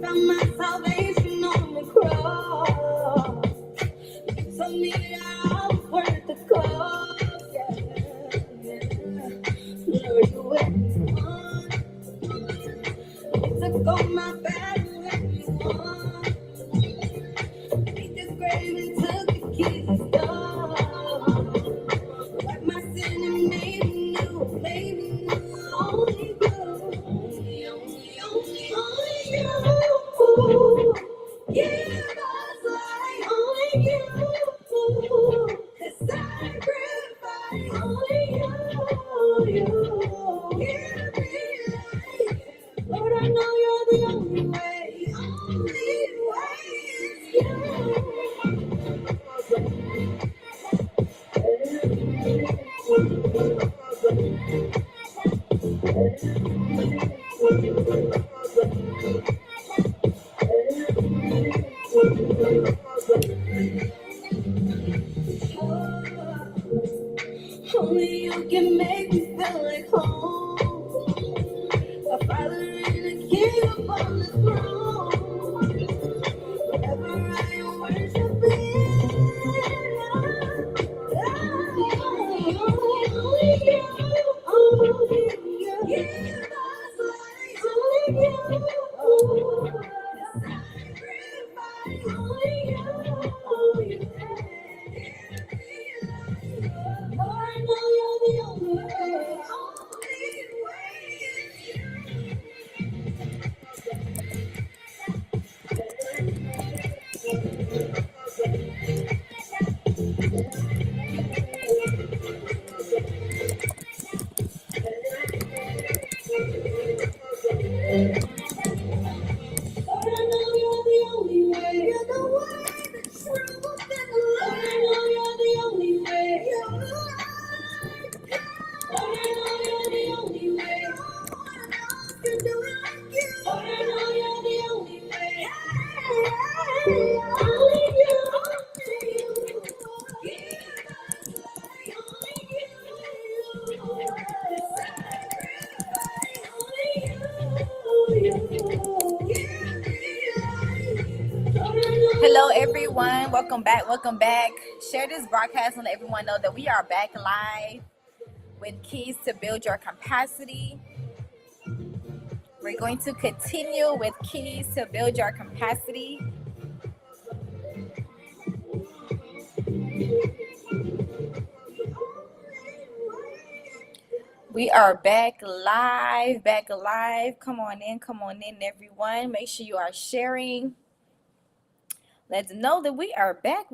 found my salvation on the cross. You told me that I was worth the cost. Yeah. Lord, you were on. You took all my battles and you won. Beat this grave and took the keys and stuff. Wipe my sin and made me new. Made me new. Only you. Only you. Give us life. Only you. The sacrifice. Only you. Give me life. Lord, I know you're the only way. Only way is you. Only you can make me feel like home. A father and a king upon the throne. Wherever I am worshiping. Only you. Give us life. Only you. Sacrifice. Only you. I know you're the only way. Only way is you. Lord, I know you're the only way. You're the way, the truth, and the light. Lord, I know you're the only way. You're the light. Lord, I know you're the only way. No one else can do it like you. Lord, I know you're the only way. Only you. Give us life. Only you. Sacrifice. Only you. Hello everyone, welcome back. Share this broadcast and let everyone know that we are back live with keys to build your capacity. We're going to continue with keys to build your capacity. We are back live. Come on in, everyone. Make sure you are sharing. Let's know that we are back.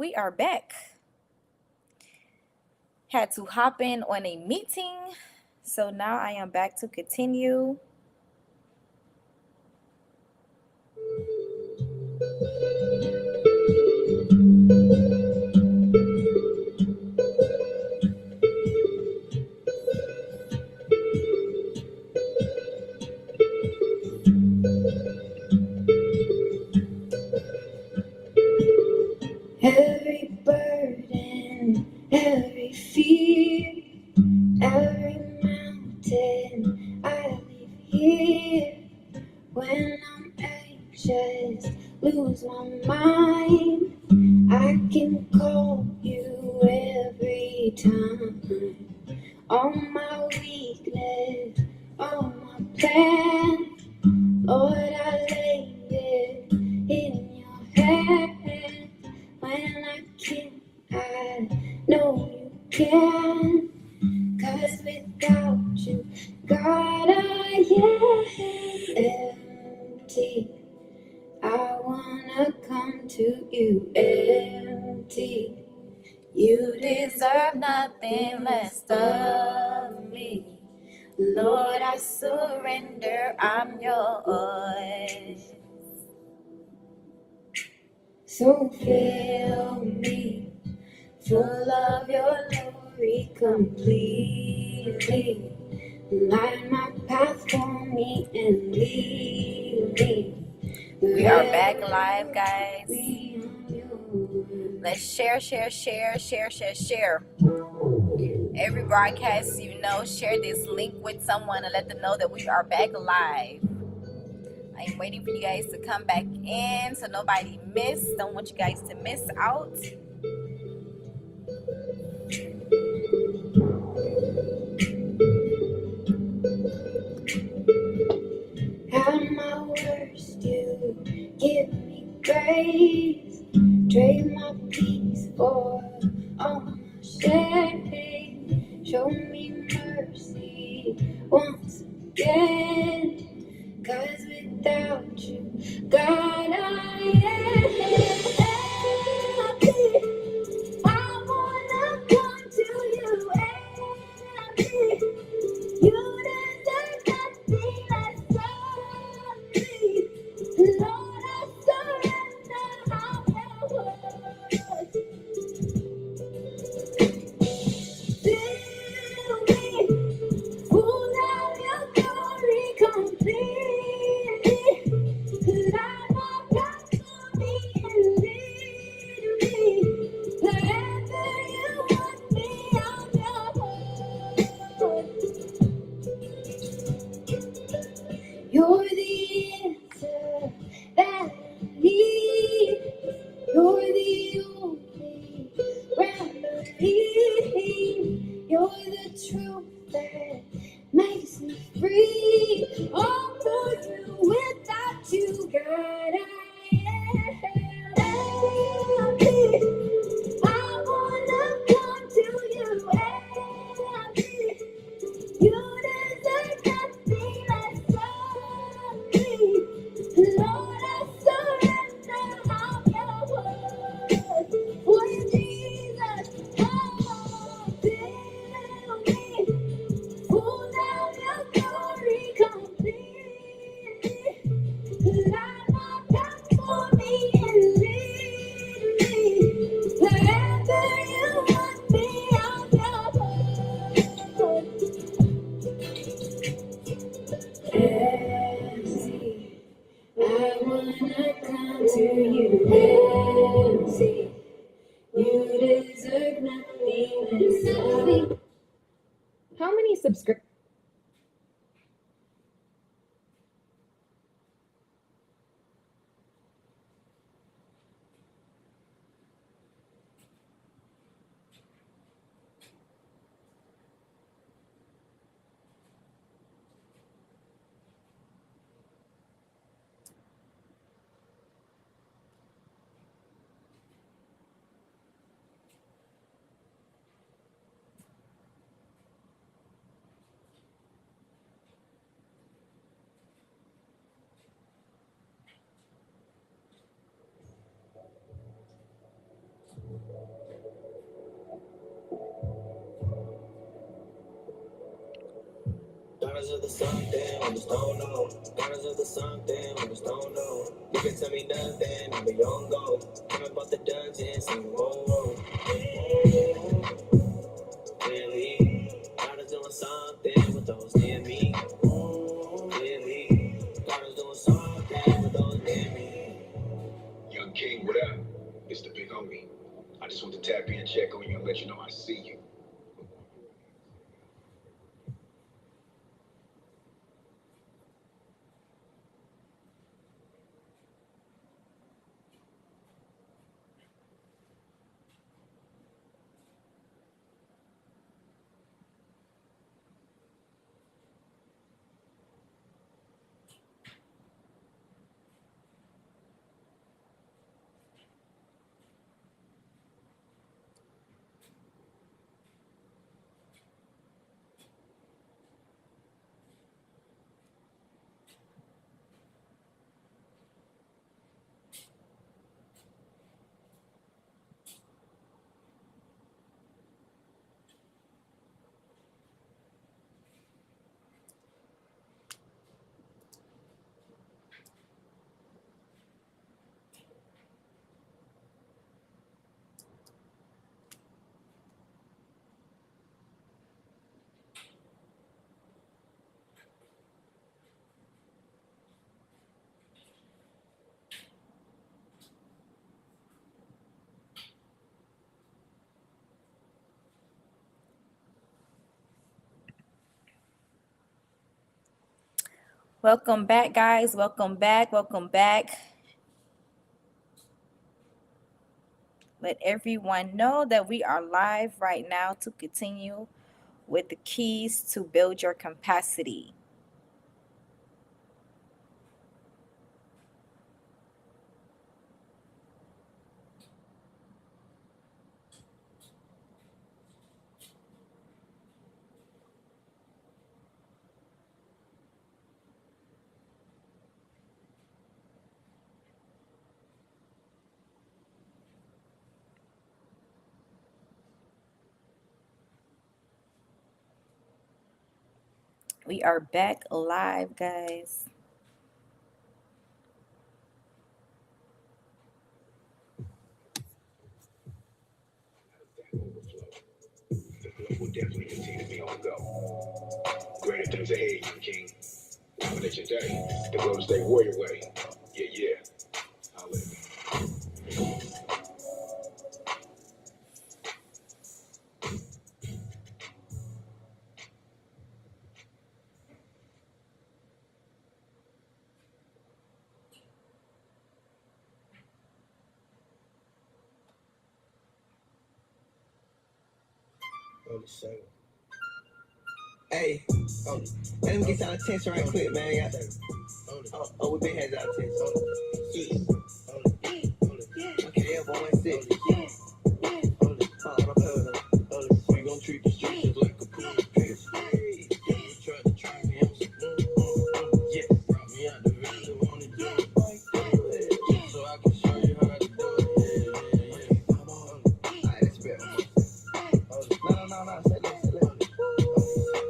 Had to hop in on a meeting, so now I am back to continue. Every burden, every fear, every mountain I leave here. When I'm anxious, lose my mind, I can call you every time. All my weakness, all my plans, Lord, I lay it in your hands. When I can't, I know you can. 'Cause without you, God, I am empty. I wanna come to you empty. You deserve nothing less of me. Lord, I surrender, I'm yours. So fill me full of your glory completely. Light my path for me and lead me. We are back live, guys. Let's share. Every broadcast, share this link with someone and let them know that we are back live. I'm waiting for you guys to come back in so nobody miss. Don't want you guys to miss out. At my worst, you give me grace. Trade my peace for all my shame. Show me mercy once again. 'Cause without you, God, I am empty. I wanna come to you empty. You deserve nothing less of me. Lord, I surrender. I'm yours. Fill me, full of your glory completely. Light my path for me and lead me. Wherever you want me, I'm yours. You're the answer that I need. You're the only remedy. You're the truth that makes me free. All for you, without you, God, I am empty. I wanna come to you empty. You deserve nothing less of me. Lord, I surrender. I'm yours. For you, Jesus, oh, fill me. Full of your glory completely. Light my path for me and lead me. Wherever you want me, I'm yours. Empty. I wanna come to you empty. You deserve nothing less of me. How many subscribers? Daughters of the something when it's don't know. Daughters of the something when it's don't know. You can tell me nothing, I'm a young go. I'm about the dungeon, sing whoa whoa. Clearly, daughters doing something with those near me. Clearly, daughters doing something with those near me. Young King, what up? It's the big homie. I just want to tap in, check on you, and let you know I see you. Welcome back, guys. Welcome back. Welcome back. Let everyone know that we are live right now to continue with the keys to build your capacity. We are back live, guys. The flow will definitely continue to be on the go. Greater things ahead, young king. Dominate your day. The Golden State Warrior way. Yeah, yeah. I'll let it. Hey, let me get y'all attention right quick, man. We been had y'all attention. Okay, everyone, 1-6. We gon' treat the streets like a piece. Try to treat me, I'm yeah. Brought me out the village, wanna do it like so I can show you how to do it. Come on. Alright, let's bet. No. Say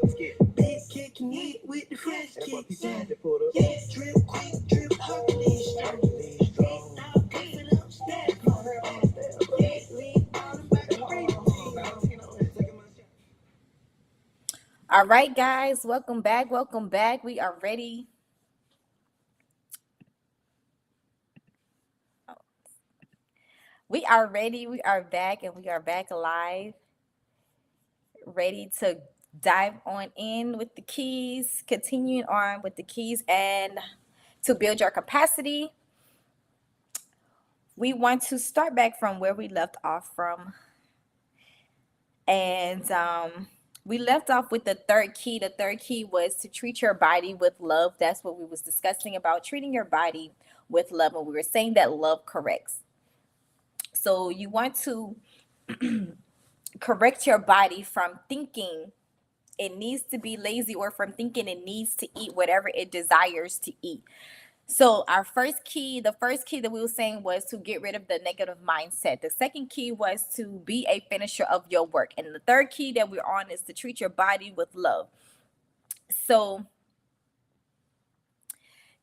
let's get big kicking it with the fresh kicks. Yeah, drip quick, drip hard, strong. All right, guys. Welcome back. Welcome back. We are ready. We are ready. We are back, and we are back live. Ready to dive on in with the keys, continuing on with the keys and to build your capacity. We want to start back from where we left off from. And we left off with the third key. The third key was to treat your body with love. That's what we was discussing about treating your body with love. And we were saying that love corrects. So you want to correct your body from thinking it needs to be lazy or from thinking it needs to eat whatever it desires to eat. So our first key, the first key that we were saying was to get rid of the negative mindset. The second key was to be a finisher of your work. And the third key that we're on is to treat your body with love. So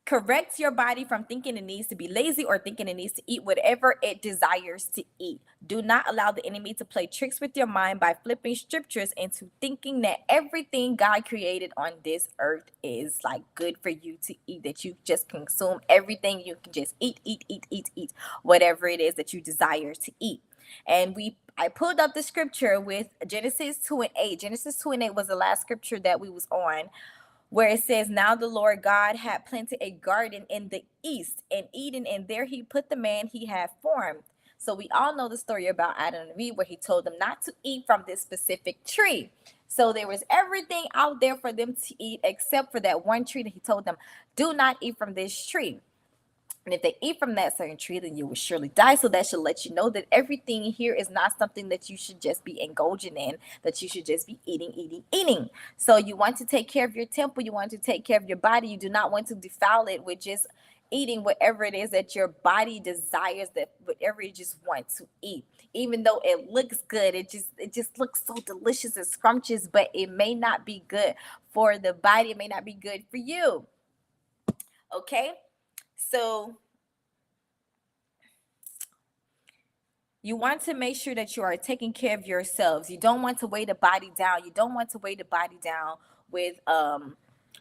correct your body from thinking it needs to be lazy or thinking it needs to eat whatever it desires to eat. Do not allow the enemy to play tricks with your mind by flipping scriptures into thinking that everything God created on this earth is like good for you to eat, that you just consume everything. You can just eat, whatever it is that you desire to eat. And I pulled up the scripture with Genesis 2:8. Genesis 2:8 was the last scripture that we was on, where it says, now the Lord God had planted a garden in the east in Eden, and there he put the man he had formed. So we all know the story about Adam and Eve, where he told them not to eat from this specific tree. So there was everything out there for them to eat except for that one tree that he told them, do not eat from this tree. And if they eat from that certain tree, then you will surely die. So that should let you know that everything here is not something that you should just be indulging in, that you should just be eating. So you want to take care of your temple. You want to take care of your body. You do not want to defile it with just eating whatever it is that your body desires, that whatever you just want to eat. Even though it looks good, it just looks so delicious and scrumptious, but it may not be good for the body. It may not be good for you. Okay? So you want to make sure that you are taking care of yourselves. You don't want to weigh the body down. You don't want to weigh the body down with a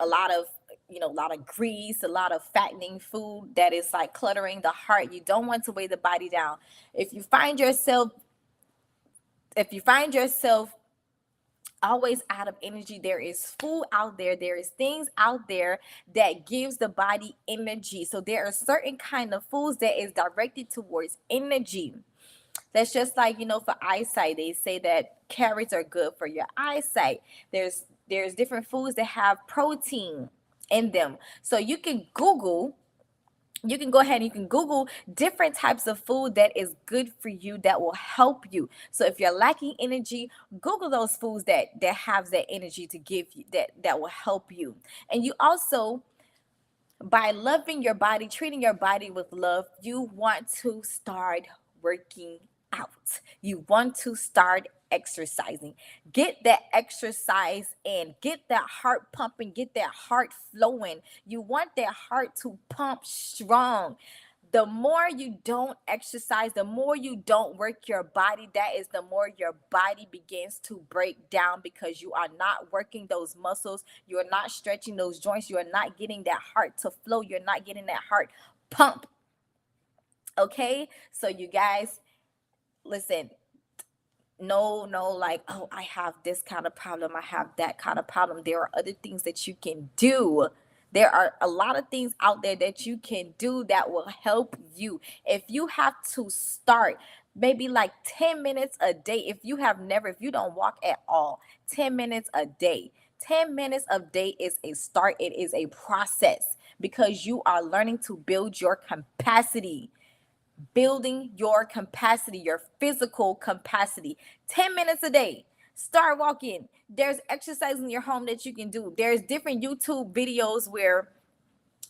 lot of grease, a lot of fattening food that is like cluttering the heart. You don't want to weigh the body down. If you find yourself always out of energy. There is food out there, there is things out there that gives the body energy. So there are certain kind of foods that is directed towards energy. That's just like, for eyesight, they say that carrots are good for your eyesight. There's different foods that have protein in them. So you can go ahead and you can Google different types of food that is good for you, that will help you. So if you're lacking energy, Google those foods that have that energy to give you, that will help you. And you also, by loving your body, treating your body with love, you want to start working out. You want to start exercising. Get that exercise in. Get that heart pumping. Get that heart flowing. You want that heart to pump strong. The more you don't exercise, the more you don't work your body, that is the more your body begins to break down, because you are not working those muscles. You are not stretching those joints. You are not getting that heart to flow. You're not getting that heart pump. Okay? So you guys, listen, no, like, oh, I have this kind of problem, I have that kind of problem. There are other things that you can do. There are a lot of things out there that you can do that will help you. If you have to start maybe like 10 minutes a day, if you don't walk at all, 10 minutes a day. 10 minutes a day is a start. It is a process, because you are learning to build your capacity. Building your capacity, your physical capacity. 10 minutes a day. Start walking. There's exercise in your home that you can do. There's different YouTube videos where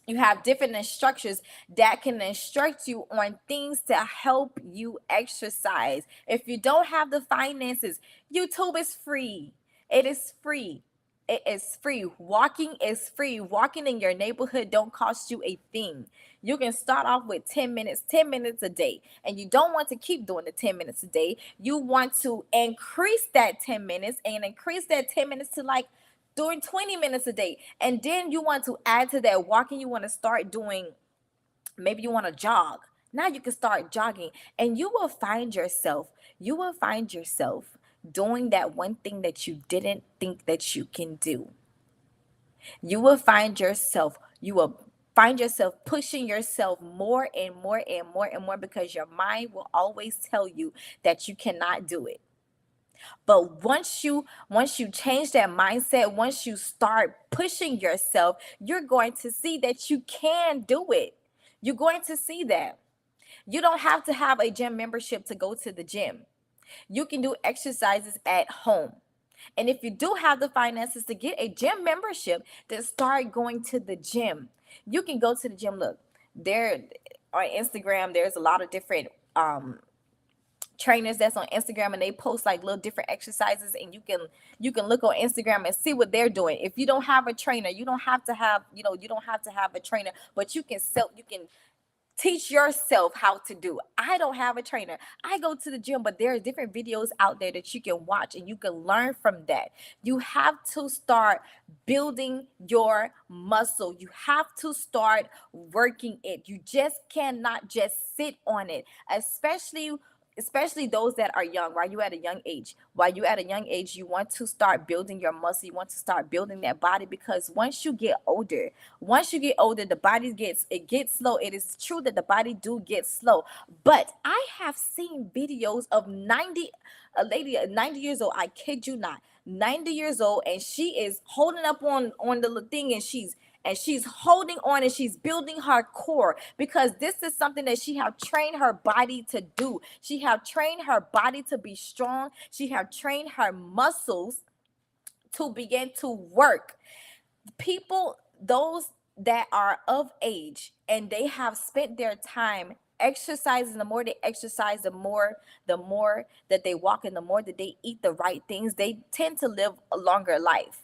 you have different instructors that can instruct you on things to help you exercise. If you don't have the finances, YouTube is free. It is free. It is free. Walking is free. Walking in your neighborhood don't cost you a thing. You can start off with 10 minutes a day. And you don't want to keep doing the 10 minutes a day. You want to increase that 10 minutes and increase that 10 minutes to like doing 20 minutes a day. And then you want to add to that walking. You want to start doing, maybe you want to jog. Now you can start jogging, and you will find yourself doing that one thing that you didn't think that you can do. You will find yourself pushing yourself more and more and more and more, because your mind will always tell you that you cannot do it. But once you change that mindset, once you start pushing yourself, you're going to see that you can do it. You're going to see that. You don't have to have a gym membership to go to the gym. You can do exercises at home. And if you do have the finances to get a gym membership, then start going to the gym. You can go to the gym. Look, there on Instagram, there's a lot of different trainers that's on Instagram, and they post like little different exercises, and you can look on Instagram and see what they're doing. If you don't have a trainer, you don't have to have a trainer, but you can teach yourself how to do. I don't have a trainer. I go to the gym, but there are different videos out there that you can watch, and you can learn from that. You have to start building your muscle. You have to start working it. You just cannot just sit on it, especially those that are young. While you're at a young age, you want to start building your muscle. You want to start building that body, because once you get older, the body gets slow. It is true that the body do get slow, but I have seen videos of a lady 90 years old. I kid you not, 90 years old, and she is holding up on the thing, and she's holding on, and she's building her core, because this is something that she have trained her body to do. She have trained her body to be strong. She have trained her muscles to begin to work. People, those that are of age and they have spent their time exercising, the more they exercise, the more that they walk, and the more that they eat the right things, they tend to live a longer life.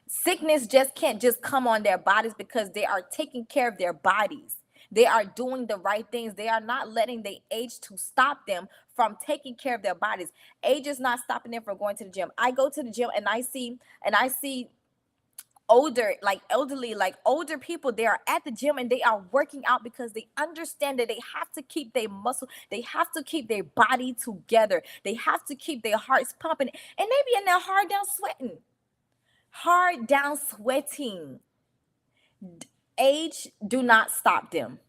Sickness just can't just come on their bodies, because they are taking care of their bodies. They are doing the right things. They are not letting the age to stop them from taking care of their bodies. Age is not stopping them from going to the gym. I go to the gym, and I see older people, they are at the gym and they are working out because they understand that they have to keep their muscle, they have to keep their body together, they have to keep their hearts pumping, and they be in there hard down sweating. Age do not stop them.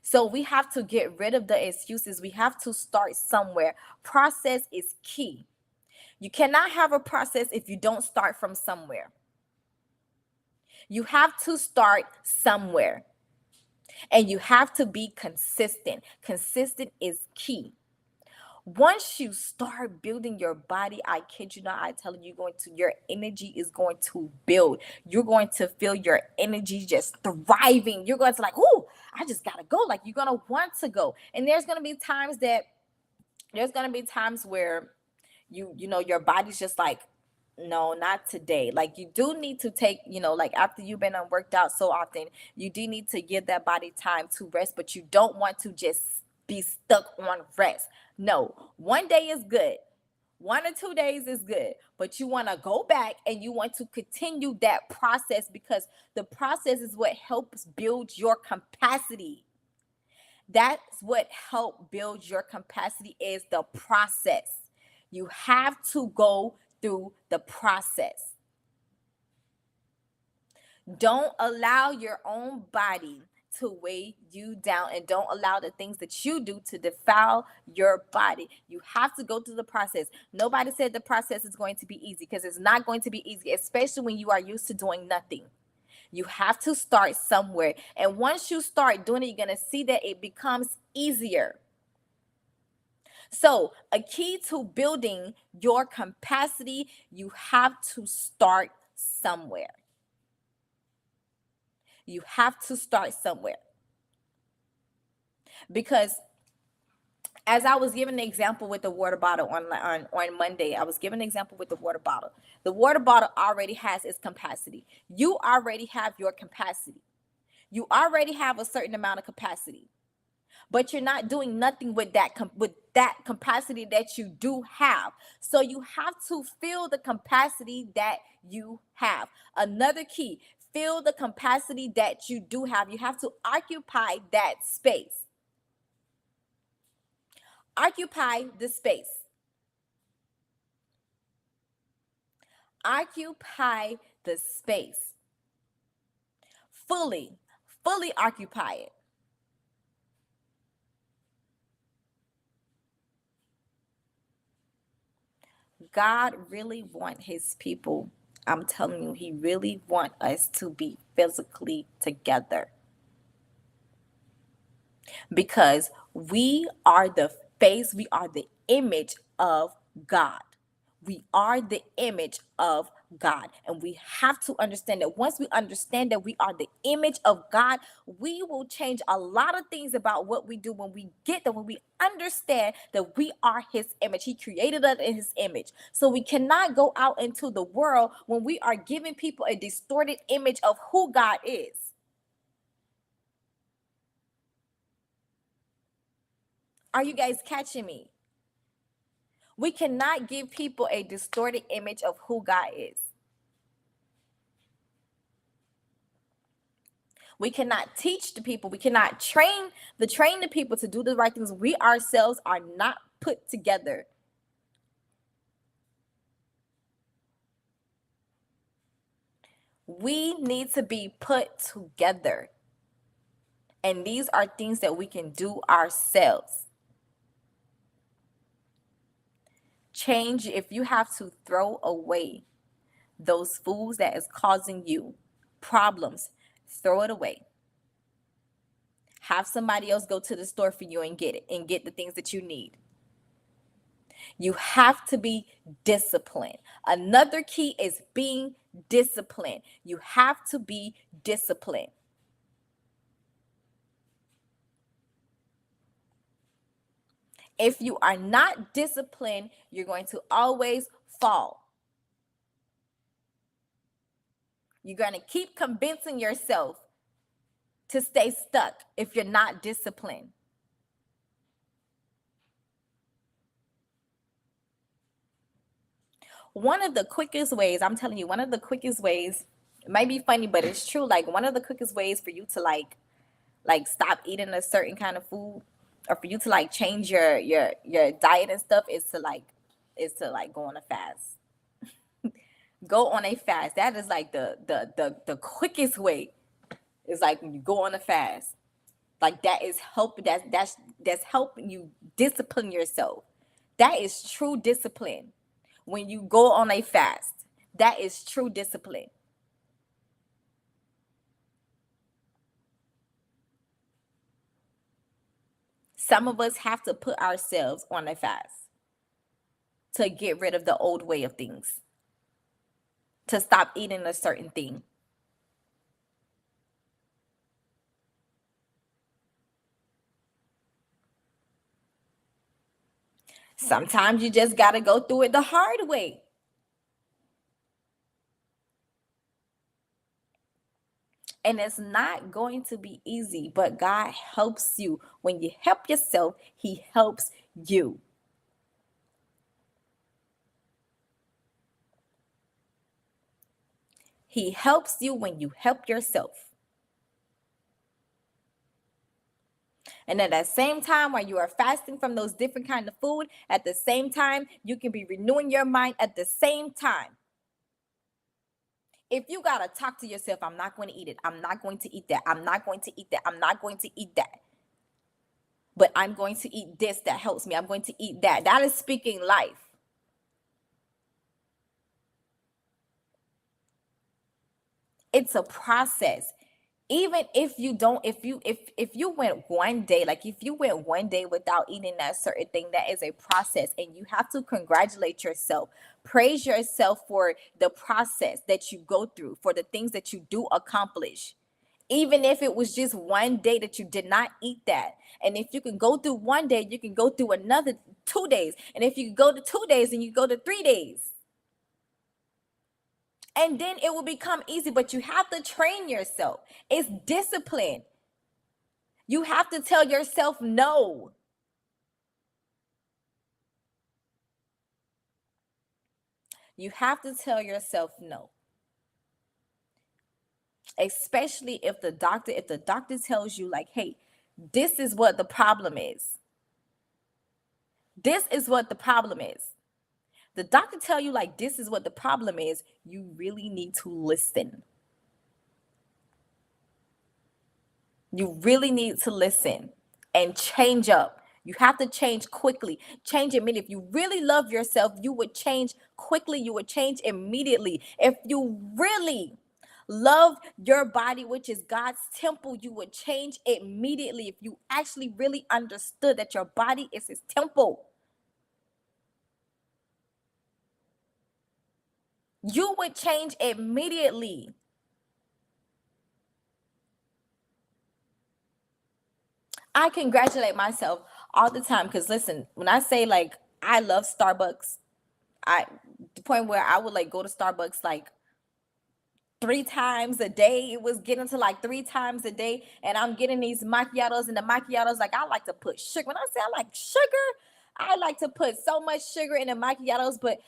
So we have to get rid of the excuses. We have to start somewhere. Process is key. You cannot have a process if you don't start from somewhere. You have to start somewhere. And you have to be consistent. Consistent is key. Once you start building your body, I kid you not, I tell you, your energy is going to build. You're going to feel your energy just thriving. You're going to like, ooh, I just gotta go. Like, you're gonna want to go. And there's gonna be times where you know your body's just like, no, not today. Like, you do need to take, like, after you've been worked out so often, you do need to give that body time to rest, but you don't want to just be stuck on rest. No, one day is good. 1 or 2 days is good, but you want to go back and you want to continue that process, because the process is what helps build your capacity. That's what helps build your capacity, is the process. You have to go through the process. Don't allow your own body to weigh you down, and don't allow the things that you do to defile your body. You have to go through the process. Nobody said the process is going to be easy, because it's not going to be easy, especially when you are used to doing nothing. You have to start somewhere. And once you start doing it, you're going to see that it becomes easier. So, a key to building your capacity, you have to start somewhere. You have to start somewhere. Because as I was giving an example with the water bottle on Monday, I was giving an example with the water bottle. The water bottle already has its capacity. You already have your capacity. You already have a certain amount of capacity. But you're not doing nothing with that capacity that you do have. So you have to fill the capacity that you have. Another key, fill the capacity that you do have. You have to occupy that space. Occupy the space. Occupy the space. Fully occupy it. God really wants his people. I'm telling you, he really wants us to be physically together. Because we are the face, we are the image of God. We are the image of God. And we have to understand that once we understand that we are the image of God, we will change a lot of things about what we do when we get there, when we understand that we are his image. He created us in his image. So we cannot go out into the world when we are giving people a distorted image of who God is. Are you guys catching me? We cannot give people a distorted image of who God is. We cannot teach the people. We cannot train the people to do the right things. We ourselves are not put together. We need to be put together. And these are things that we can do ourselves. Change. If you have to throw away those foods that is causing you problems, throw it away. Have somebody else go to the store for you and get it, and get the things that you need. You have to be disciplined. Another key is being disciplined. You have to be disciplined. If you are not disciplined, you're going to always fall. You're going to keep convincing yourself to stay stuck if you're not disciplined. One of the quickest ways, I'm telling you, one of the quickest ways It might be funny, but it's true. Like one of the quickest ways for you to like stop eating a certain kind of food, or for you to like change your diet and stuff, is to like go on a fast. Go on a fast. That is like the quickest way. Is like when you go on a fast. Like that is help. That's helping you discipline yourself. That is true discipline. When you go on a fast, that is true discipline. Some of us have to put ourselves on a fast to get rid of the old way of things, to stop eating a certain thing. Sometimes you just got to go through it the hard way. And it's not going to be easy, but God helps you. When you help yourself, He helps you. He helps you when you help yourself. And at the same time, while you are fasting from those different kind of food, at the same time, you can be renewing your mind at the same time. If you got to talk to yourself, I'm not going to eat it. I'm not going to eat that. I'm not going to eat that. I'm not going to eat that. But I'm going to eat this that helps me. I'm going to eat that. That is speaking life. It's a process. Even if you don't, if you went one day, like if you went one day without eating that certain thing, that is a process, and you have to congratulate yourself, praise yourself for the process that you go through, for the things that you do accomplish. Even if it was just one day that you did not eat that. And if you can go through one day, you can go through another 2 days. And if you go to 2 days, and you go to 3 days. And then it will become easy, but you have to train yourself. It's discipline. You have to tell yourself no. You have to tell yourself no. Especially if the doctor tells you like, hey, this is what the problem is. This is what the problem is. The doctor tell you like this is what the problem is, you really need to listen. You really need to listen and change up. You have to change quickly. Change immediately. If you really love yourself, you would change quickly. You would change immediately. If you really love your body, which is God's temple, you would change immediately. If you actually really understood that your body is His temple, you would change immediately. I congratulate myself all the time because listen, when I say like I love Starbucks, the point where I would like go to Starbucks like 3 times a day. It was getting to like 3 times a day, and I'm getting these macchiatos, and the macchiatos, like I like to put sugar. When I say I like sugar, I like to put so much sugar in the macchiatos, but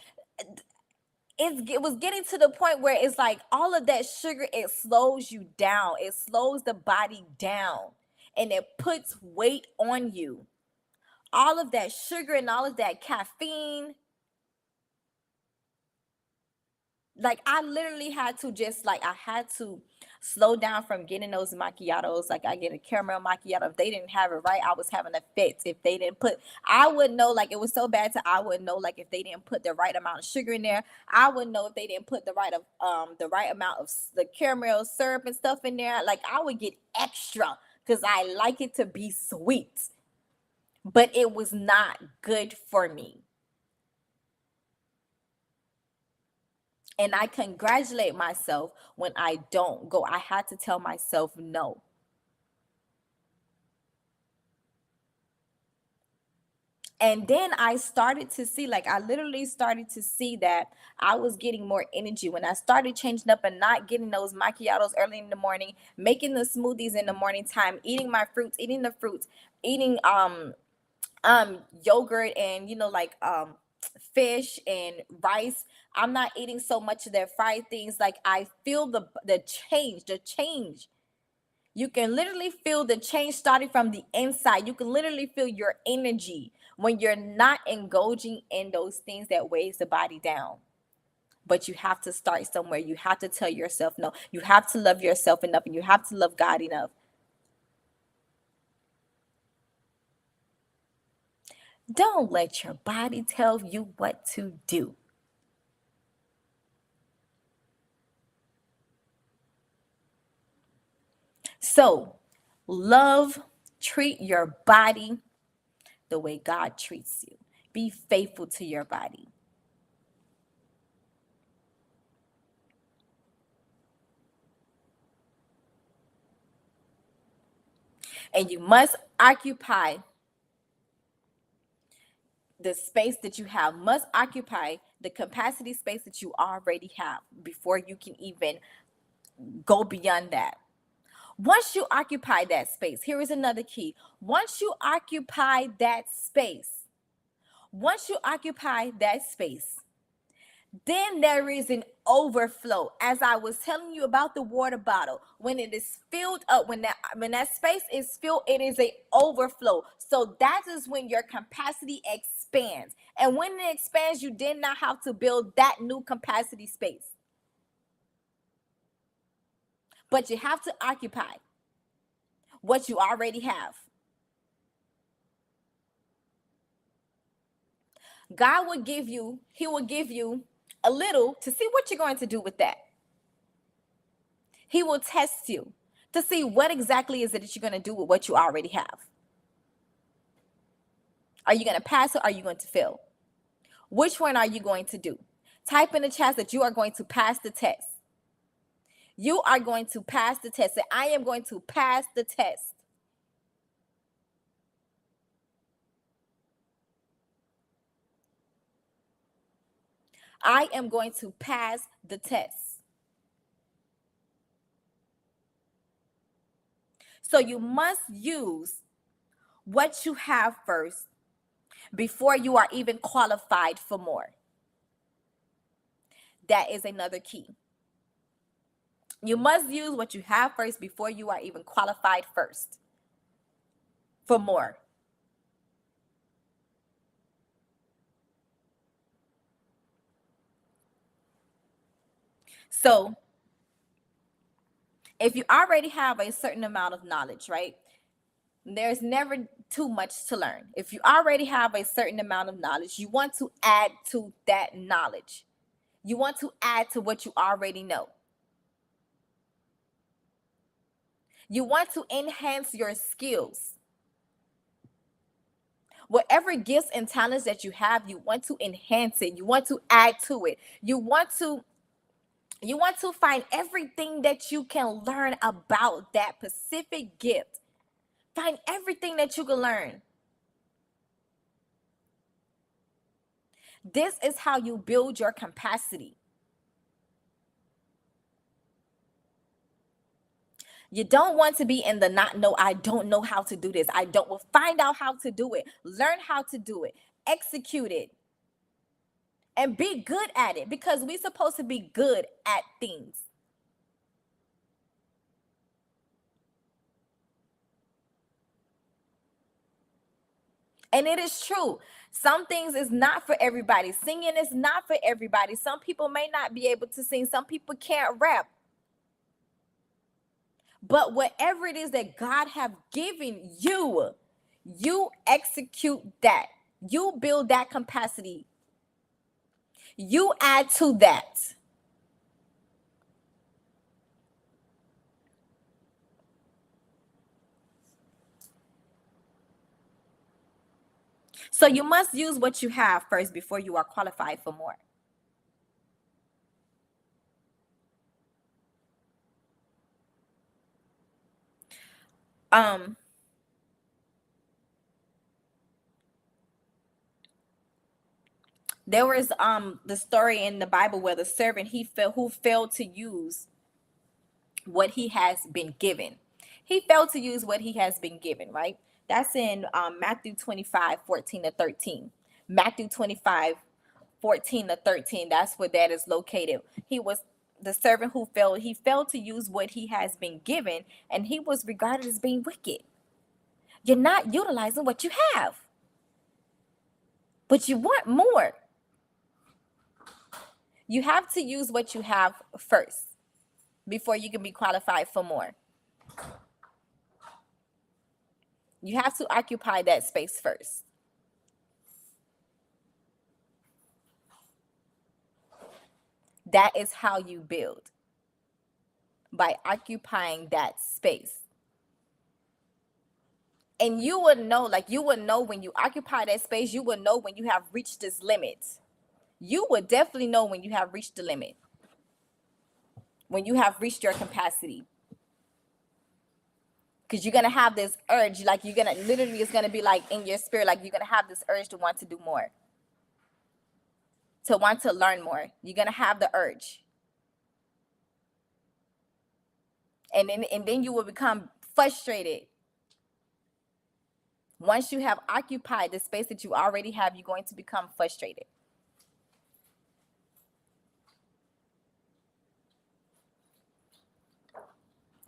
it was getting to the point where it's like all of that sugar, it slows you down. It slows the body down, and it puts weight on you. All of that sugar and all of that caffeine, like I literally had to just like I had to slow down from getting those macchiatos. Like I get a caramel macchiato. If they didn't have it right, I was having a fit. If they didn't put, I would know, like it was so bad to I would know, like if they didn't put the right amount of sugar in there. I would know if they didn't put the right amount of the caramel syrup and stuff in there. Like I would get extra because I like it to be sweet, but it was not good for me. And I congratulate myself when I don't go. I had to tell myself no. And then I started to see, like I literally started to see that I was getting more energy when I started changing up and not getting those macchiatos early in the morning, making the smoothies in the morning time, eating my fruits, eating the fruits, eating yogurt and fish and rice. I'm not eating so much of their fried things. Like, I feel the change. You can literally feel the change starting from the inside. You can literally feel your energy when you're not indulging in those things that weighs the body down. But you have to start somewhere. You have to tell yourself no. You have to love yourself enough, and you have to love God enough. Don't let your body tell you what to do. So, treat your body the way God treats you. Be faithful to your body. And you must occupy the space that you have, must occupy the capacity space that you already have before you can even go beyond that. Once you occupy that space, here is another key. Once you occupy that space, then there is an overflow. As I was telling you about the water bottle, when it is filled up, when that space is filled, it is a overflow. So that is when your capacity expands. And when it expands, you did not have to build that new capacity space. But you have to occupy what you already have. God will give you, he will give you a little to see what you're going to do with that. He will test you to see what exactly is it that you're going to do with what you already have. Are you going to pass or are you going to fail? Which one are you going to do? Type in the chat that you are going to pass the test. You are going to pass the test. Say, I am going to pass the test. I am going to pass the test. So you must use what you have first before you are even qualified for more. That is another key. You must use what you have first before you are even qualified first for more. So if you already have a certain amount of knowledge, right? There's never too much to learn. If you already have a certain amount of knowledge, you want to add to that knowledge. You want to add to what you already know. You want to enhance your skills. Whatever gifts and talents that you have, you want to enhance it. You want to add to it. You want to find everything that you can learn about that specific gift. Find everything that you can learn. This is how you build your capacity. You don't want to be in the not know, I don't know how to do this. Well, find out how to do it. Learn how to do it. Execute it. And be good at it, because we're supposed to be good at things. And it is true. Some things is not for everybody. Singing is not for everybody. Some people may not be able to sing. Some people can't rap. But whatever it is that God have given you, you execute that. You build that capacity. You add to that. So you must use what you have first before you are qualified for more. There was the story in the Bible where the servant who failed to use what he has been given. He failed to use what he has been given, right? That's in Matthew 25, 14 to 13. Matthew 25, 14 to 13. That's where that is located. He was the servant who failed. He failed to use what he has been given, and he was regarded as being wicked. You're not utilizing what you have, but you want more. You have to use what you have first before you can be qualified for more. You have to occupy that space first. That is how you build, by occupying that space. And you would know, like you would know when you occupy that space, you would know when you have reached this limit. You would definitely know when you have reached the limit, when you have reached your capacity. Because you're going to have this urge, like you're going to, literally it's going to be like in your spirit, like you're going to have this urge to want to do more, to want to learn more. You're going to have the urge. And then you will become frustrated. Once you have occupied the space that you already have, you're going to become frustrated.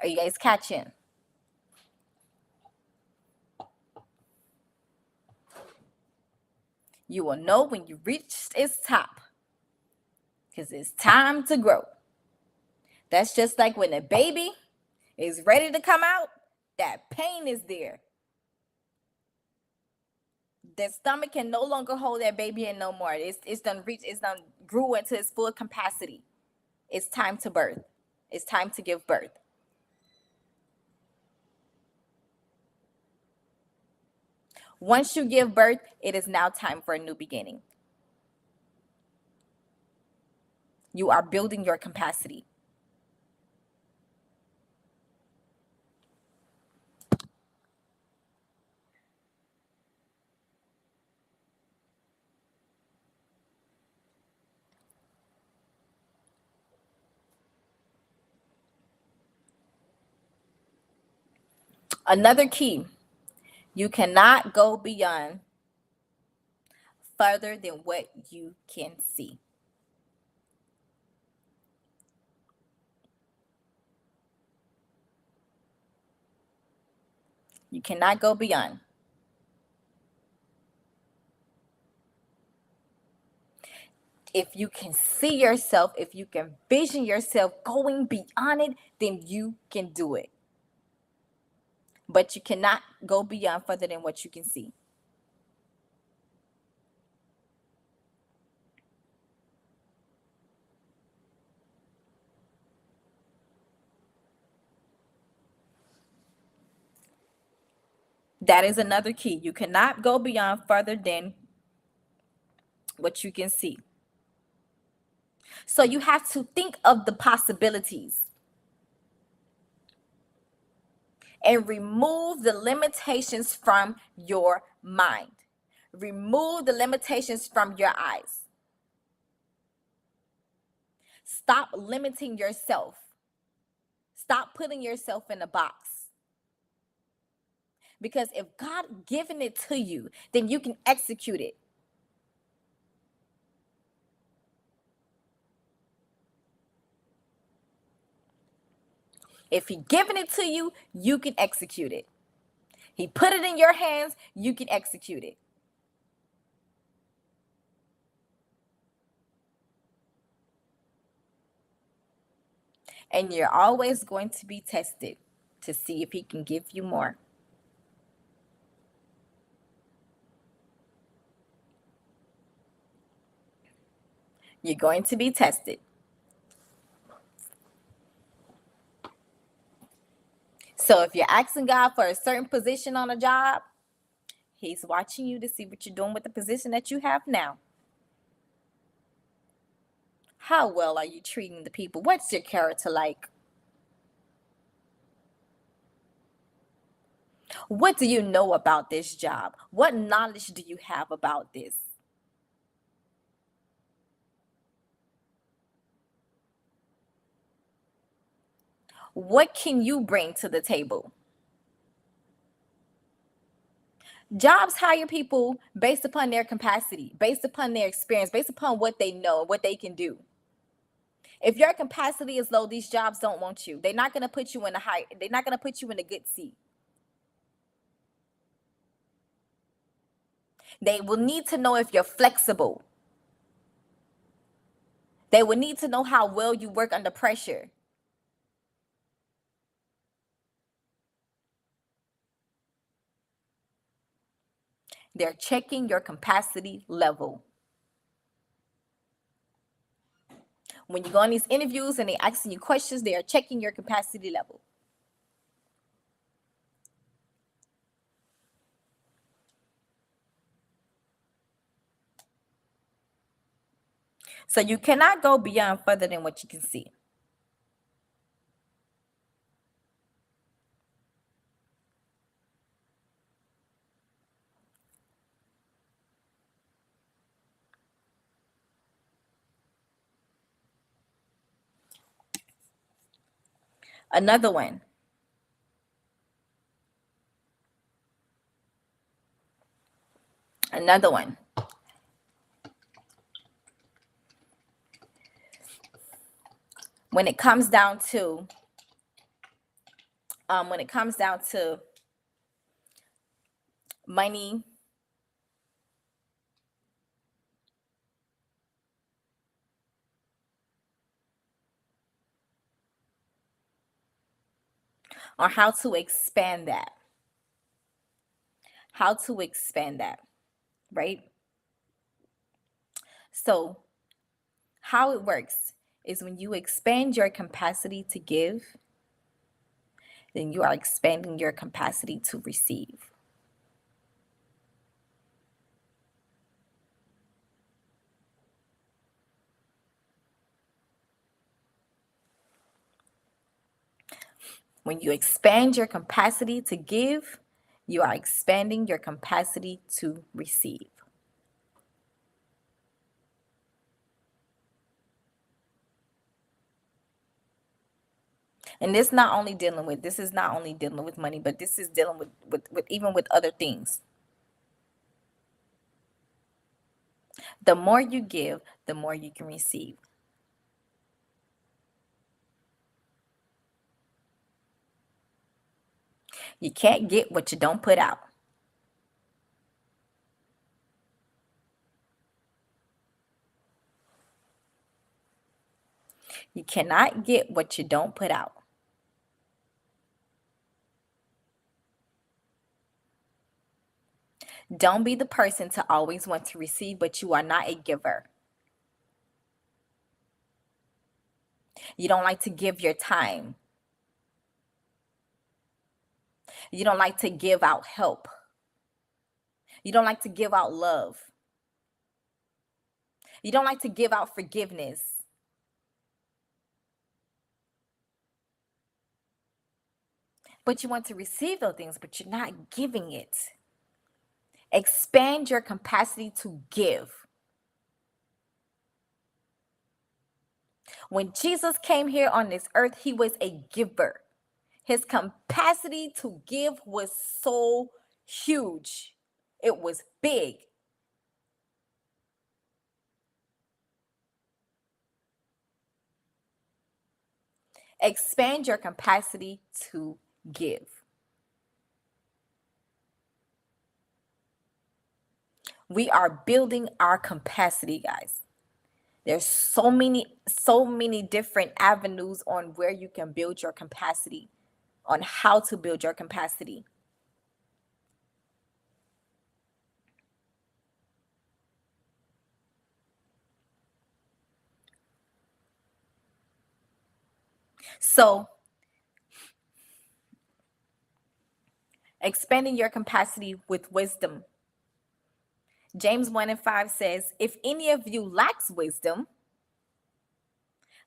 Are you guys catching? You will know when you reach its top, because it's time to grow. That's just like when a baby is ready to come out, that pain is there. The stomach can no longer hold that baby in no more. It's done grew into its full capacity. It's time to birth. It's time to give birth. Once you give birth, it is now time for a new beginning. You are building your capacity. Another key, you cannot go beyond further than what you can see. You cannot go beyond. If you can see yourself, if you can vision yourself going beyond it, then you can do it. But you cannot go beyond further than what you can see. That is another key. You cannot go beyond further than what you can see. So you have to think of the possibilities and remove the limitations from your mind. Remove the limitations from your eyes. Stop limiting yourself. Stop putting yourself in a box. Because if God given it to you, then you can execute it. If He given it to you, you can execute it. He put it in your hands, you can execute it. And you're always going to be tested to see if He can give you more. You're going to be tested. So if you're asking God for a certain position on a job, He's watching you to see what you're doing with the position that you have now. How well are you treating the people? What's your character like? What do you know about this job? What knowledge do you have about this? What can you bring to the table? Jobs hire people based upon their capacity, based upon their experience, based upon what they know, what they can do. If your capacity is low, these jobs don't want you. They're not going to put you in a high, they're not going to put you in a good seat. They will need to know if you're flexible. They will need to know how well you work under pressure. They're checking your capacity level. When you go on these interviews and they're asking you questions, they are checking your capacity level. So you cannot go beyond further than what you can see. Another one. Another one. When it comes down to money, or how to expand that. How to expand that, right? So how it works is when you expand your capacity to give, then you are expanding your capacity to receive. When you expand your capacity to give, you are expanding your capacity to receive. And this is not only dealing with money, but this is dealing with even with other things. The more you give, the more you can receive. You can't get what you don't put out. You cannot get what you don't put out. Don't be the person to always want to receive, but you are not a giver. You don't like to give your time. You don't like to give out help. You don't like to give out love. You don't like to give out forgiveness. But you want to receive those things, but you're not giving it. Expand your capacity to give. When Jesus came here on this earth, he was a giver. His capacity to give was so huge. It was big. Expand your capacity to give. We are building our capacity, guys. There's so many different avenues on where you can build your capacity, on how to build your capacity. So, expanding your capacity with wisdom. James 1:5 says, if any of you lacks wisdom,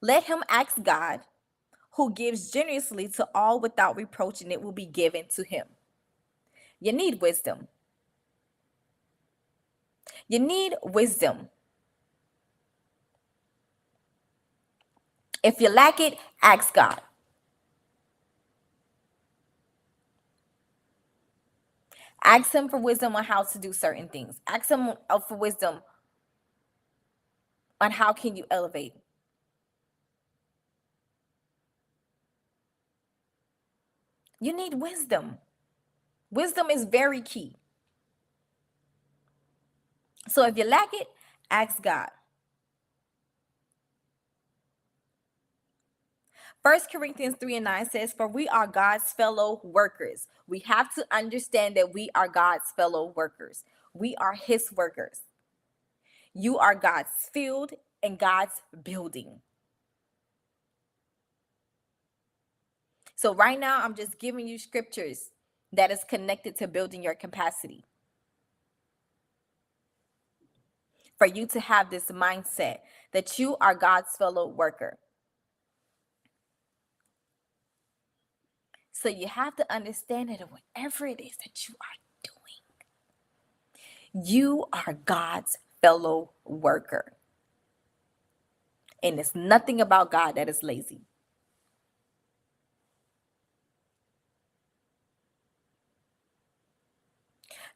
let him ask God, who gives generously to all without reproach, and it will be given to him. You need wisdom. You need wisdom. If you lack it, ask God. Ask him for wisdom on how to do certain things. Ask him for wisdom on how can you elevate. You need wisdom. Wisdom is very key. So if you lack it, ask God. 1 Corinthians 3:9 says, for we are God's fellow workers. We have to understand that we are God's fellow workers. We are his workers. You are God's field and God's building. So right now, I'm just giving you scriptures that is connected to building your capacity. For you to have this mindset that you are God's fellow worker. So you have to understand that whatever it is that you are doing, you are God's fellow worker. And it's nothing about God that is lazy.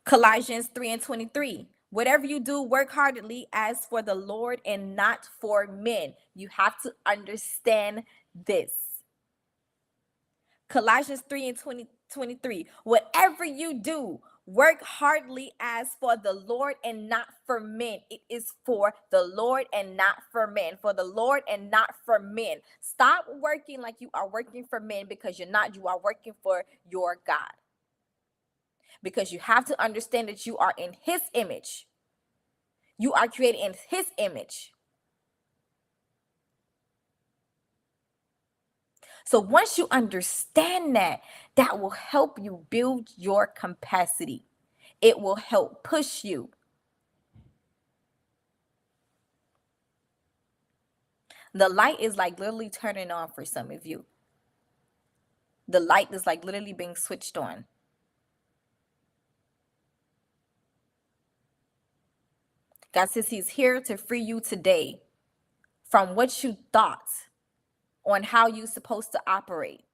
Colossians 3:23. Whatever you do, work heartily as for the Lord and not for men. You have to understand this. Colossians 3:23. Whatever you do, work heartily as for the Lord and not for men. It is for the Lord and not for men. For the Lord and not for men. Stop working like you are working for men, because you're not. You are working for your God. Because you have to understand that you are in his image. You are created in his image. So once you understand that, that will help you build your capacity. It will help push you. The light is like literally turning on for some of you. The light is like literally being switched on. God says he's here to free you today from what you thought on how you're supposed to operate.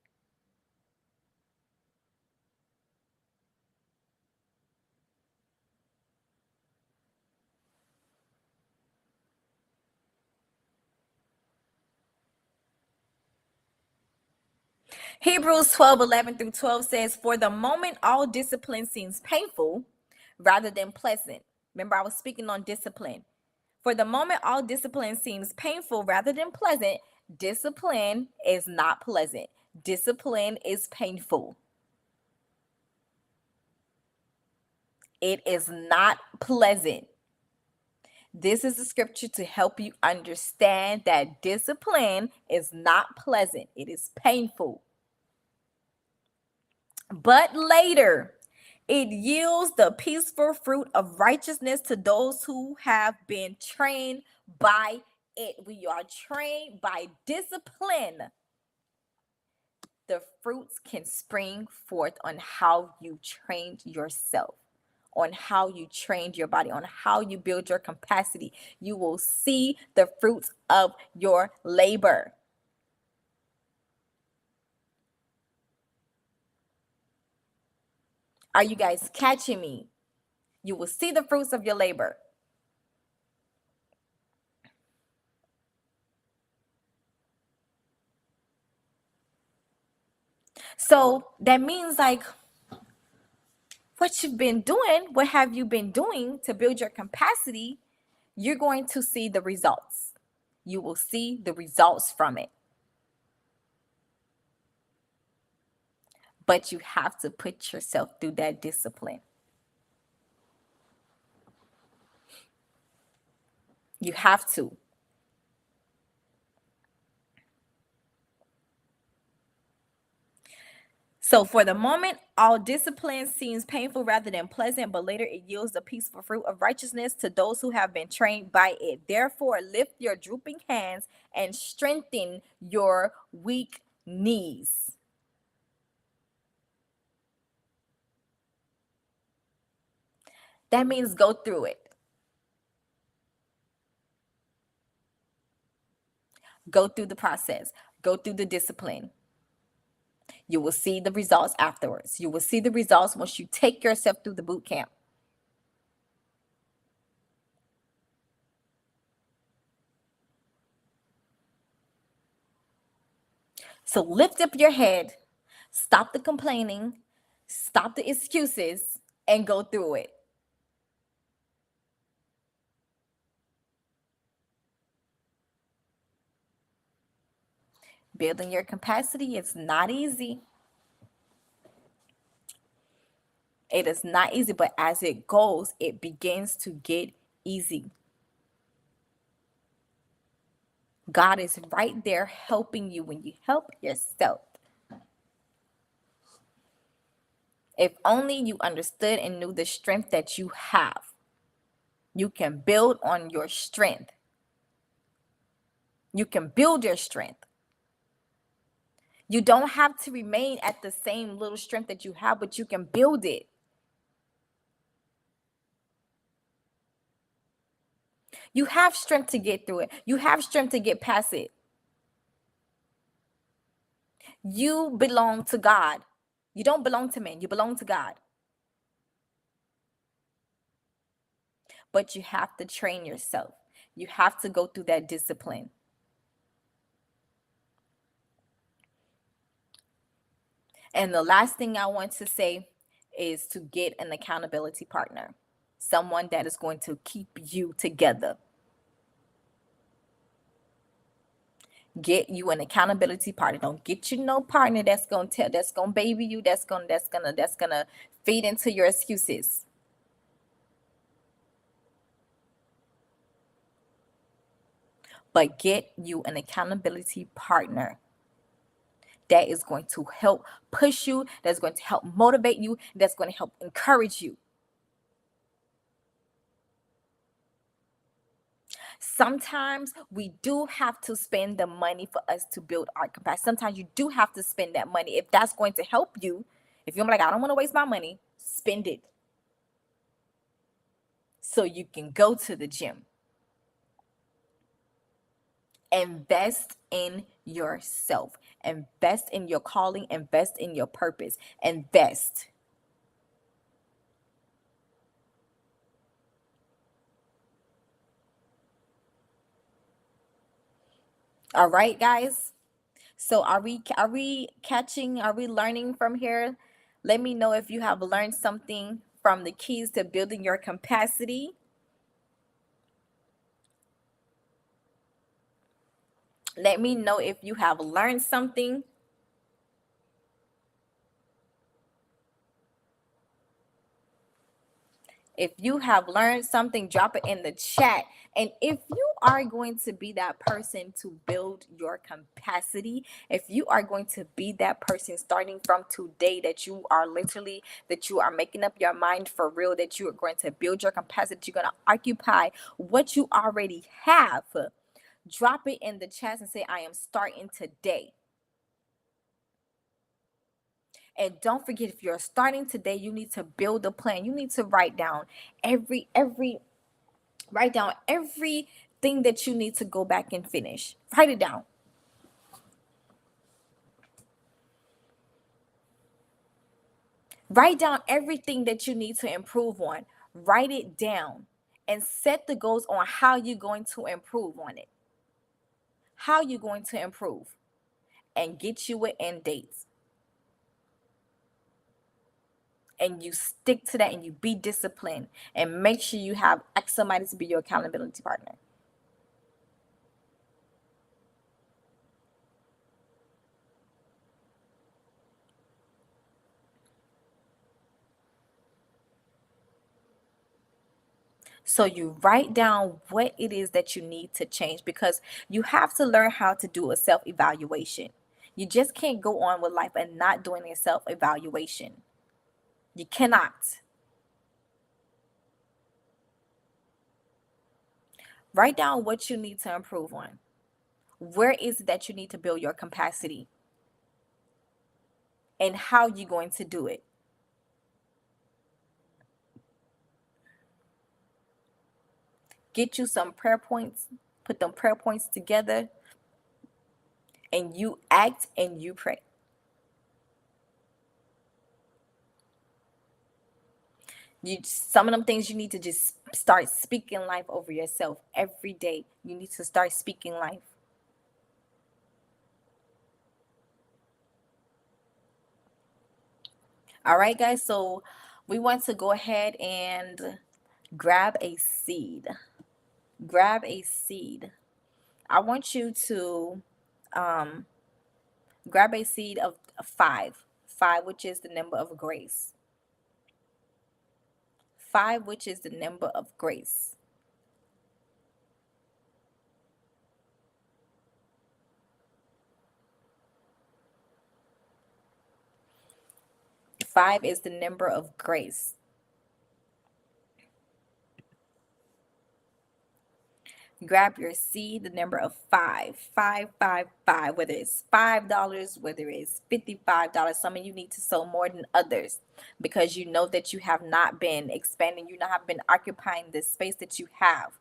Hebrews 12:11-12 says, for the moment all discipline seems painful rather than pleasant. Remember, I was speaking on discipline. For the moment all discipline seems painful rather than pleasant, discipline is not pleasant. Discipline is painful. It is not pleasant. This is the scripture to help you understand that discipline is not pleasant. It is painful. But later, it yields the peaceful fruit of righteousness to those who have been trained by it. We are trained by discipline. The fruits can spring forth on how you trained yourself, on how you trained your body, on how you build your capacity. You will see the fruits of your labor. Are you guys catching me? You will see the fruits of your labor. So that means, like, what you've been doing, what have you been doing to build your capacity? You're going to see the results. You will see the results from it. But you have to put yourself through that discipline. You have to. So for the moment, all discipline seems painful rather than pleasant, but later it yields the peaceful fruit of righteousness to those who have been trained by it. Therefore, lift your drooping hands and strengthen your weak knees. That means go through it. Go through the process. Go through the discipline. You will see the results afterwards. You will see the results once you take yourself through the boot camp. So lift up your head, stop the complaining, stop the excuses, and go through it. Building your capacity is not easy. It is not easy, but as it goes, it begins to get easy. God is right there helping you when you help yourself. If only you understood and knew the strength that you have, you can build on your strength. You can build your strength. You don't have to remain at the same little strength that you have, but you can build it. You have strength to get through it. You have strength to get past it. You belong to God. You don't belong to men. You belong to God. But you have to train yourself. You have to go through that discipline. And the last thing I want to say is to get an accountability partner, someone that is going to keep you together. Get you an accountability partner. Don't get you no partner that's gonna baby you, that's gonna feed into your excuses. But get you an accountability partner that is going to help push you, that's going to help motivate you, that's going to help encourage you. Sometimes we do have to spend the money for us to build our capacity. Sometimes you do have to spend that money. If that's going to help you, if you're like, I don't want to waste my money, spend it so you can go to the gym. Invest in yourself. Invest in your calling. Invest in your purpose. Invest. All right, guys. So are we catching? Are we learning from here? Let me know if you have learned something from the keys to building your capacity. Let me know if you have learned something. If you have learned something, drop it in the chat. And if you are going to be that person to build your capacity, if you are going to be that person starting from today, that you are making up your mind for real, that you are going to build your capacity, you're going to occupy what you already have, drop it in the chat and say, I am starting today. And don't forget, if you're starting today, you need to build a plan. You need to write down everything that you need to go back and finish. Write it down. Write down everything that you need to improve on. Write it down and set the goals on how you're going to improve on it. How you're going to improve, and get you an end date. And you stick to that, and you be disciplined, and make sure you have somebody to be your accountability partner. So you write down what it is that you need to change, because you have to learn how to do a self-evaluation. You just can't go on with life and not doing a self-evaluation. You cannot. Write down what you need to improve on. Where is it that you need to build your capacity? And how you're going to do it. Get you some prayer points. Put them prayer points together. And you act and you pray. Some of them things you need to just start speaking life over yourself every day. You need to start speaking life. All right, guys. So we want to go ahead and grab a seed. Grab a seed. I want you to grab a seed of 5. 5, which is the number of grace. 5, which is the number of grace. Five is the number of grace. Grab your seed, the number of 5. 5, 5, 5. Whether it's $5, whether it's $55. Some of you need to sow more than others because you know that you have not been expanding. You have been occupying the space that you have.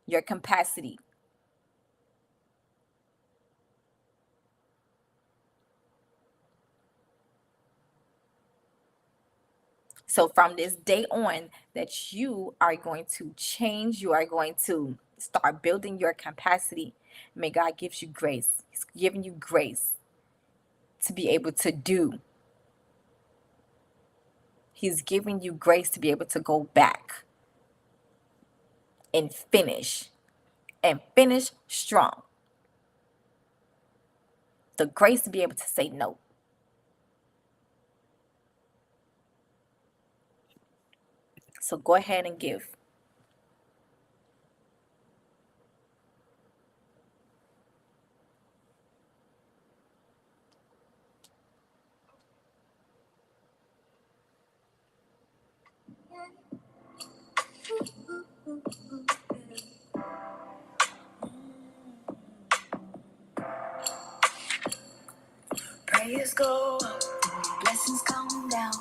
Your capacity. So from this day on that you are going to change, you are going to start building your capacity. May God give you grace. He's giving you grace to be able to do. He's giving you grace to be able to go back and finish strong. The grace to be able to say no. So go ahead and give. Prayers go up, blessings come down.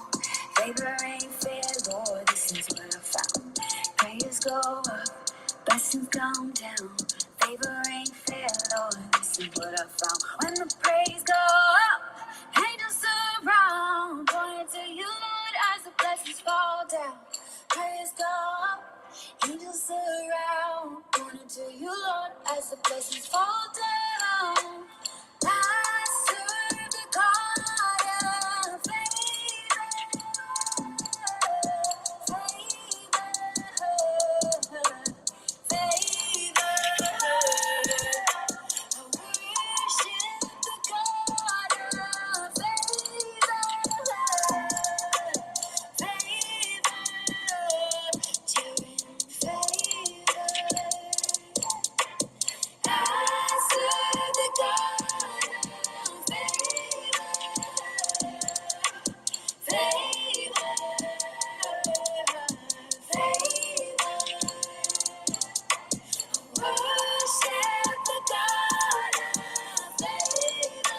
Favor ain't fair, Lord, this is what I found. Prayers go up, blessings come down. Favor ain't fair, Lord, this is what I found. When the praise go up, angels surround. Pointing to you, Lord, as the blessings fall down. Prayers go up, angels surround. Pointing to you, Lord, as the blessings fall down. I serve the God of favor, favor. I worship the God of favor, favor. I serve the God of favor, favor, favor. Worship the God of favor,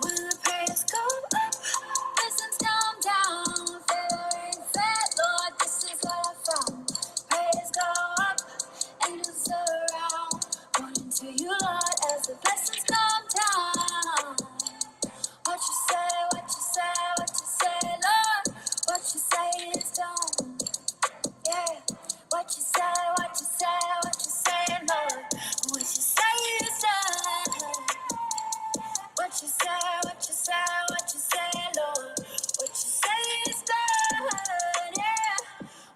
when the prayers go up, blessings come down. Favor ain't fair, Lord, this is what I found. Prayers go up, angels surround. Pointing to you, Lord, as the blessings come down. What you say, what you say, what you say, Lord. What you say is done. Yeah, what you say, what you say, what you say, Lord. What you say is done. What you say, what you say, what you say, Lord. What you say is done. Yeah.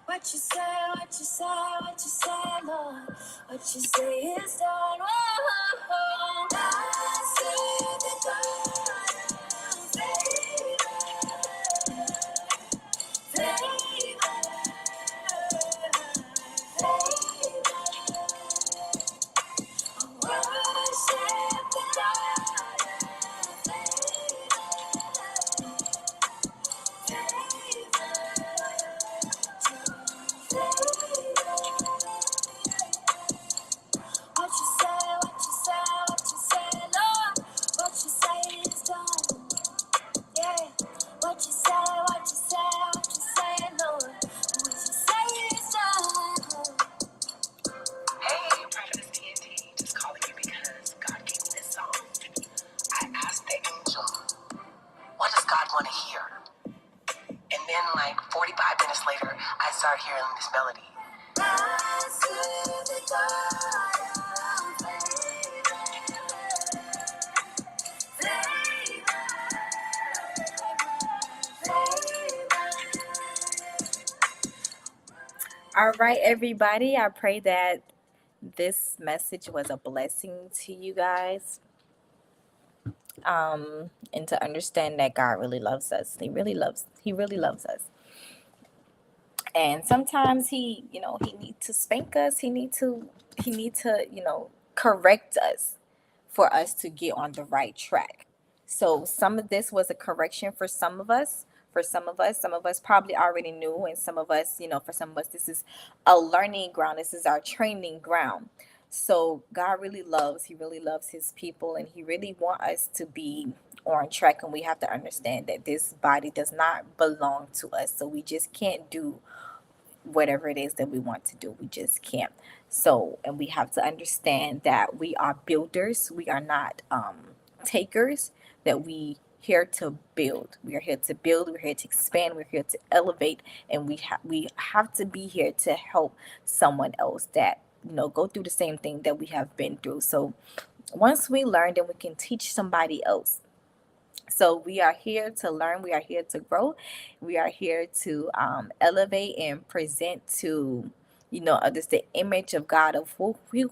What you say, what you say, what you say, Lord. What you say is done. Oh, I serve the God of favor, favor. Worship the God of favor. What you All right, everybody. I pray that this message was a blessing to you guys. And to understand that God really loves us. He really loves us. And sometimes he needs to spank us. He need to, correct us for us to get on the right track. So some of this was a correction for some of us. Some of us probably already knew, and some of us, for some of us, this is a learning ground. This is our training ground. So God he really loves his people, and he really want us to be on track. And we have to understand that this body does not belong to us. So we just can't do whatever it is that we want to do. We just can't. So, and we have to understand that we are builders. We are not takers. That here to build. We are here to build. We're here to expand. We're here to elevate, and we have to be here to help someone else that go through the same thing that we have been through. So once we learn, then we can teach somebody else. So we are here to learn. We are here to grow. We are here to elevate and present to others the image of God, of who he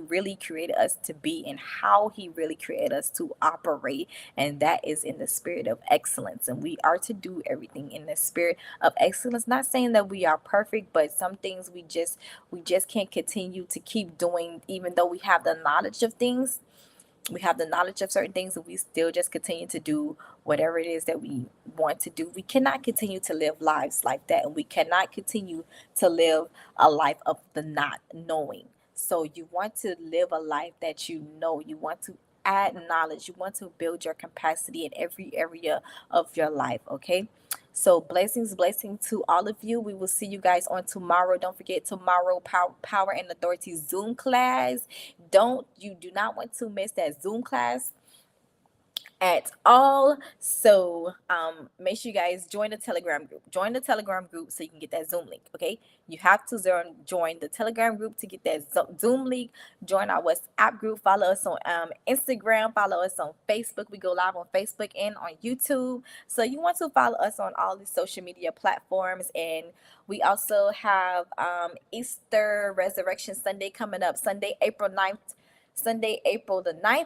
really created us to be, and how he really created us to operate. And that is in the spirit of excellence. And we are to do everything in the spirit of excellence. Not saying that we are perfect, but some things we just can't continue to keep doing, even though we have the knowledge of things. We have the knowledge of certain things, and we still just continue to do whatever it is that we want to do. We cannot continue to live lives like that, and we cannot continue to live a life of the not knowing. So you want to live a life that you know. You want to add knowledge. You want to build your capacity in every area of your life. Okay. So blessings to all of you. We will see you guys on tomorrow. Don't forget tomorrow, power and authority Zoom class. You do not want to miss that Zoom class at all. So make sure you guys join the Telegram group. Join the Telegram group so you can get that Zoom link. Okay, you have to join the Telegram group to get that Zoom link. Join our WhatsApp group. Follow us on Instagram. Follow us on Facebook. We go live on Facebook and on YouTube. So you want to follow us on all the social media platforms. And we also have Easter Resurrection Sunday coming up, Sunday, April 9th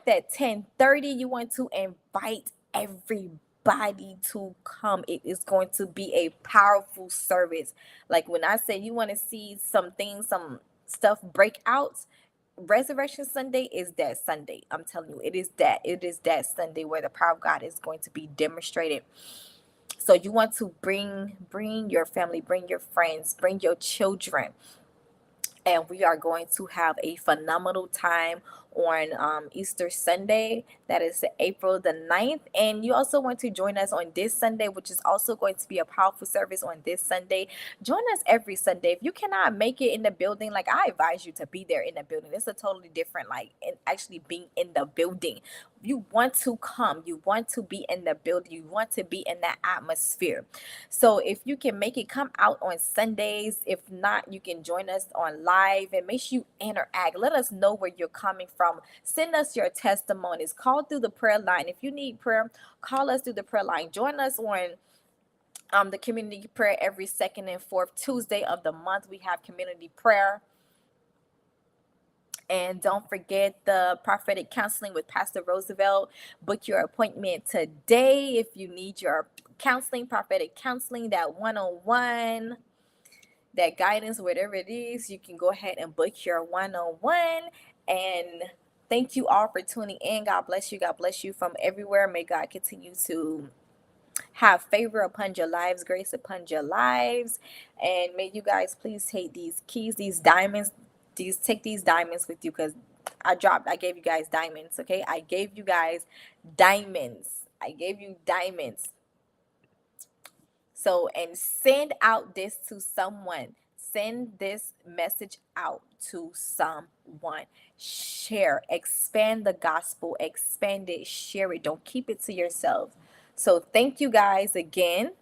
at 10:30. You want to invite everybody to come. It is going to be a powerful service. Like when I say you want to see some stuff break out, Resurrection Sunday is that Sunday. I'm telling you, it is that Sunday where the power of God is going to be demonstrated. So you want to bring your family, bring your friends, bring your children, and we are going to have a phenomenal time on Easter Sunday. That is April the 9th. And you also want to join us on this Sunday, which is also going to be a powerful service on this Sunday. Join us every Sunday. If you cannot make it in the building, like, I advise you to be there in the building. It's a totally different, like, in actually being in the building. You want to come. You want to be in the building. You want to be in that atmosphere. So if you can make it, come out on Sundays. If not, you can join us on live, and make sure you interact. Let us know where you're coming from. Send us your testimonies. Call through the prayer line. If you need prayer, call us through the prayer line. Join us on the community prayer every second and fourth Tuesday of the month. We have community prayer. And don't forget the prophetic counseling with Pastor Roosevelt. Book your appointment today if you need your counseling, prophetic counseling, that one-on-one, that guidance, whatever it is. You can go ahead and book your one-on-one. And thank you all for tuning in. God bless you. God bless you from everywhere. May God continue to have favor upon your lives, grace upon your lives. And may you guys please take these keys, these diamonds, take these diamonds with you, because I gave you guys diamonds. Okay, I gave you guys diamonds. So, and send out this to someone. Send this message out to someone. Share, expand the gospel, expand it, share it. Don't keep it to yourself. So thank you guys again,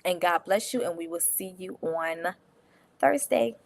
and God bless you, and we will see you on Thursday.